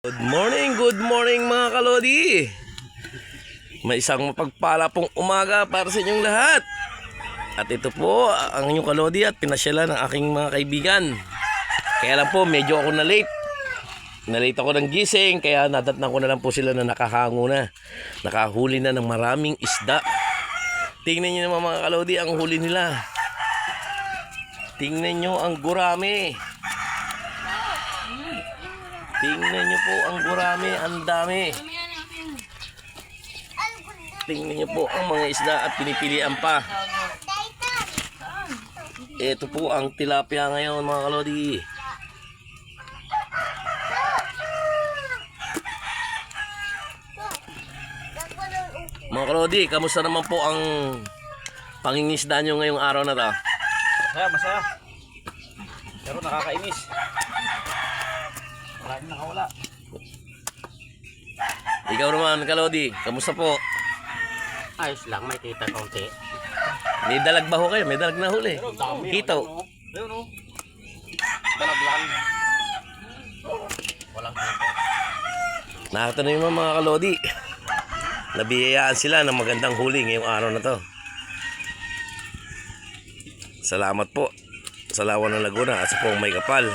Good morning mga kalodi. May isang mapagpala pong umaga para sa inyong lahat. At ito po ang inyong kalodi at pinasyalan ng aking mga kaibigan. Kaya lang po medyo ako na late. Na-late ako ng gising kaya nadatnan ko na lang po sila na nakahango na. Nakahuli na ng maraming isda. Tingnan nyo naman mga kalodi ang huli nila. Tingnan nyo ang gurami. Tingnan nyo po ang gurami, ang dami. Tingnan nyo po ang mga isda at pinipilian pa. Ito po ang tilapia ngayon mga kalodi. Mga kalodi, kamusta naman po ang pangingisda nyo ngayong araw na to? Masaya. Pero nakakainis. Maraming nakawala. Ikaw naman kalodi, kamusta po? Ayos lang, may kita kaunti. May dalag ba ho kayo? May dalag na huli. Hito. Ayun o. Dalag lang. Walang hito. Nakita na yung mga kalodi. Nabiyayaan sila ng magandang huli ngayong araw na to. Salamat po sa Lawan ng Laguna at sa Pong May Kapal.